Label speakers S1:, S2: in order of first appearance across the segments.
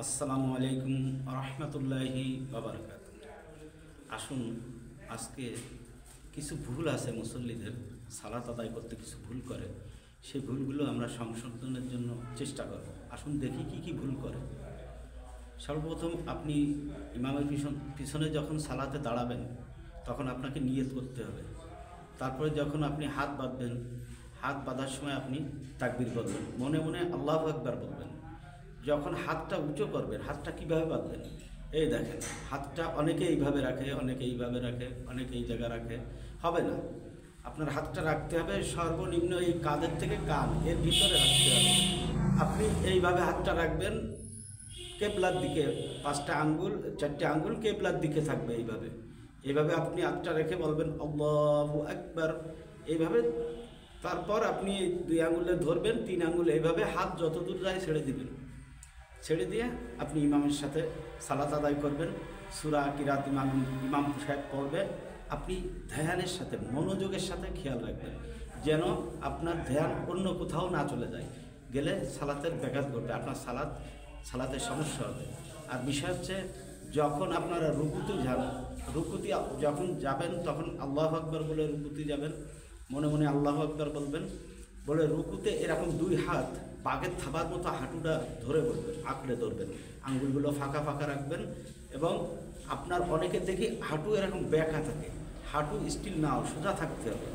S1: আসসালামু আলাইকুম রহমতুল্লাহি বাবরকাত। আসুন, আজকে কিছু ভুল আছে মুসল্লিদের, সালাত আদায় করতে কিছু ভুল করে, সেই ভুলগুলো আমরা সংশোধনের জন্য চেষ্টা করব। আসুন দেখি কি কি ভুল করে। সর্বপ্রথম আপনি ইমামের পিছনে যখন সালাতে দাঁড়াবেন তখন আপনাকে নিয়ত করতে হবে। তারপরে যখন আপনি হাত বাঁধবেন, হাত বাঁধার সময় আপনি তাকবীর বলবেন, মনে মনে আল্লাহু আকবার বলবেন। যখন হাতটা উঁচু করবেন, হাতটা কীভাবে বাঁধবেন? এই দেখেন, হাতটা অনেকে এইভাবে রাখে, অনেকে এইভাবে রাখে, অনেকে এই জায়গা রাখে। হবে না, আপনার হাতটা রাখতে হবে সর্বনিম্ন এই কাঁধের থেকে কান এর ভিতরে রাখতে হবে। আপনি এইভাবে হাতটা রাখবেন কেবলার দিকে, 5টা আঙ্গুল 4টে আঙ্গুল কেবলার দিকে থাকবে। এইভাবে আপনি হাতটা রেখে বলবেন আল্লাহু আকবার, এইভাবে। তারপর আপনি 2 আঙ্গুলে ধরবেন, 3 আঙ্গুল এইভাবে হাত যতদূর যায় ছেড়ে দিবেন। ছেড়ে দিয়ে আপনি ইমামের সাথে সালাত আদায় করবেন। সূরা কিরাত ইমাম সাহেব পড়বে। আপনি ধ্যানের সাথে, মনোযোগের সাথে খেয়াল রাখবেন যেন আপনার ধ্যান অন্য কোথাও না চলে যায়। গেলে সালাতের ব্যাঘাত ঘটবে, আপনার সালাতের সমস্যা হবে। আর বিষয় হচ্ছে, যখন আপনারা রুকুতে যান, রুকুতি যখন যাবেন তখন আল্লাহু আকবার বলে রুকুতে যাবেন, মনে মনে আল্লাহু আকবার বলবেন। বলে রুকুতে এরকম 2 হাত বাঘের থাবার মতো হাঁটুটা ধরে বলবেন, আঁকড়ে ধরবেন, আঙ্গুলগুলো ফাঁকা ফাঁকা রাখবেন। এবং আপনার অনেকের দেখি হাঁটু এরকম ব্যাকা থাকে, হাঁটু স্টিল নাও, সোজা থাকতে হবে।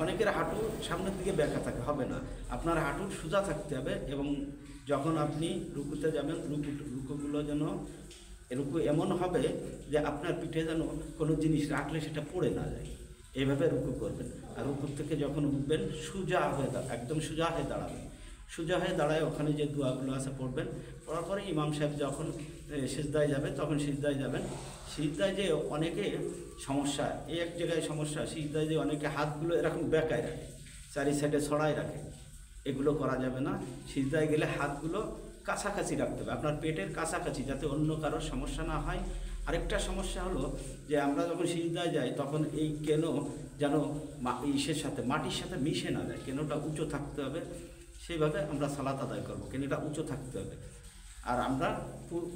S1: অনেকের হাঁটু সামনের দিকে ব্যাকা থাকে, হবে না, আপনার হাঁটু সোজা থাকতে হবে। এবং যখন আপনি রুকুতে যাবেন, রুকুগুলো যেন রুকু এমন হবে যে আপনার পিঠে যেন কোনো জিনিস রাখলে সেটা পড়ে না যায়। এইভাবে রুকু করবেন। আর রুকু থেকে যখন উঠবেন সোজা হয়ে একদম সোজা হয়ে দাঁড়াবেন। সোজা হয়ে দাঁড়ায় ওখানে যে দোয়াগুলো আছে পড়বেন। পড়ার পরে ইমাম সাহেব যখন সিজদায় যাবে তখন সিজদায় যাবেন। সিজদায় যে অনেকে সমস্যা, এই এক জায়গায় সমস্যা, সিজদায় যে অনেকে হাতগুলো এরকম বেঁকায় রাখে, 4 সাইডে ছড়ায় রাখে, এগুলো করা যাবে না। সিজদায় গেলে হাতগুলো কাছাকাছি রাখতে হবে, আপনার পেটের কাছাকাছি, যাতে অন্য কারোর সমস্যা না হয়। আরেকটা সমস্যা হলো যে আমরা যখন সিজদায় যাই তখন এই কেনো যেন ইসের সাথে, মাটির সাথে মিশে না যায়, কেনোটা উঁচু থাকতে হবে। সেইভাবে আমরা সালাত আদায় করবো, কেনোটা উঁচু থাকতে হবে। আর আমরা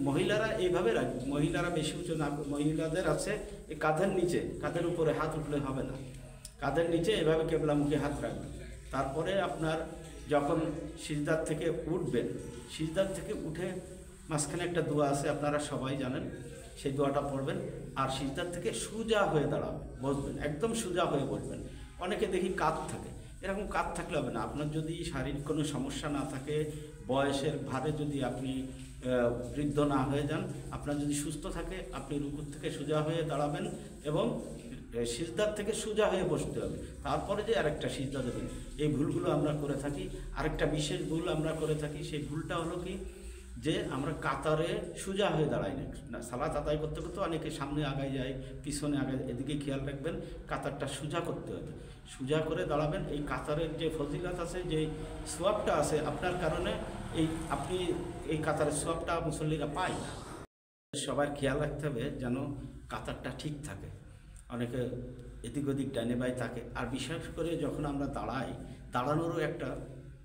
S1: মহিলারা এইভাবে রাখবো, মহিলারা বেশি উঁচু না, মহিলাদের আছে এই কাঁধের নিচে, কাঁধের উপরে হাত উঠলে হবে না, কাঁধের নিচে এভাবে কেবলামুখী হাত রাখবেন। তারপরে আপনার যখন সিজদার থেকে উঠবেন, সিজদার থেকে উঠে মাঝখানে একটা দোয়া আছে, আপনারা সবাই জানেন, সেই দোয়াটা পড়বেন। আর সিজদার থেকে সোজা হয়ে দাঁড়াবেন, বসবেন, একদম সোজা হয়ে বসবেন। অনেকে দেখি কাত থাকে, এরকম কাত থাকলে হবে না। আপনার যদি শারীরিক কোনো সমস্যা না থাকে, বয়সের ভারে যদি আপনি বৃদ্ধ না হয়ে যান, আপনার যদি সুস্থ থাকে, আপনি রুকুর থেকে সোজা হয়ে দাঁড়াবেন এবং সিজদার থেকে সোজা হয়ে বসতে হবে। তারপরে যে আরেকটা সিজদা দেবেন। এই ভুলগুলো আমরা করে থাকি। আরেকটা বিশেষ ভুল আমরা করে থাকি, সেই ভুলটা হলো কি, যে আমরা কাতারে সোজা হয়ে দাঁড়াই না। সালাত আদায় করতে করতে অনেকে সামনে আগায় যায়, পিছনে আগায়, এদিকে খেয়াল রাখবেন। কাতারটা সোজা করতে হবে, সোজা করে দাঁড়াবেন। এই কাতারের যে ফজিলত আছে, যে সোয়াবটা আছে, আপনার কারণে আপনি এই কাতারের সোয়াবটা মুসল্লিরা পায় না। সবার খেয়াল রাখতে হবে যেন কাতারটা ঠিক থাকে। অনেকে এদিক ওদিক ডাইনে বাই থাকে। আর বিশেষ করে যখন আমরা দাঁড়াই, দাঁড়ানোরও একটা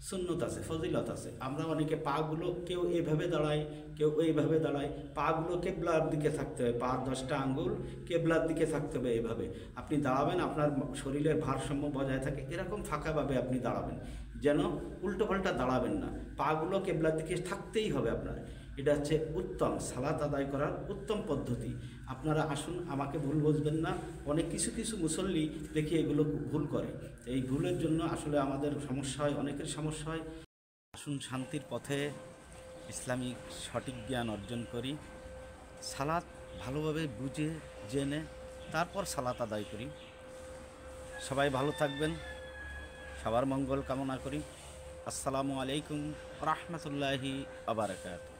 S1: সুন্নত আছে, ফজিলত আছে। আমরা অনেকে পাগুলো, কেউ এইভাবে দাঁড়ায়, কেউ এইভাবে দাঁড়ায়, পাগুলো কেবলার দিকে থাকতে হবে, পা 10টা আঙ্গুল কেবলার দিকে থাকতে হবে। এইভাবে আপনি দাঁড়াবেন, আপনার শরীরের ভারসাম্য বজায় থাকে, এরকম ফাঁকাভাবে আপনি দাঁড়াবেন, যেন উল্টো পাল্টা দাঁড়াবেন না, পাগুলো কেবলার দিকে থাকতেই হবে আপনার। এটা হচ্ছে উত্তম সালাত আদায় করার উত্তম পদ্ধতি। আপনারা আসুন, আমাকে ভুল বুঝবেন না। অনেক কিছু মুসল্লি দেখি এগুলো ভুল করে, এই ভুলের জন্য আসলে আমাদের সমস্যা হয়, অনেকের সমস্যা হয়। আসুন, শান্তির পথে ইসলামিক সঠিক জ্ঞান অর্জন করি, সালাত ভালোভাবে বুঝে জেনে তারপর সালাত আদায় করি। সবাই ভালো থাকবেন, সবার মঙ্গল কামনা করি। আসসালামু আলাইকুম রহমতুল্লাহি ওয়া বারাকাতুহু।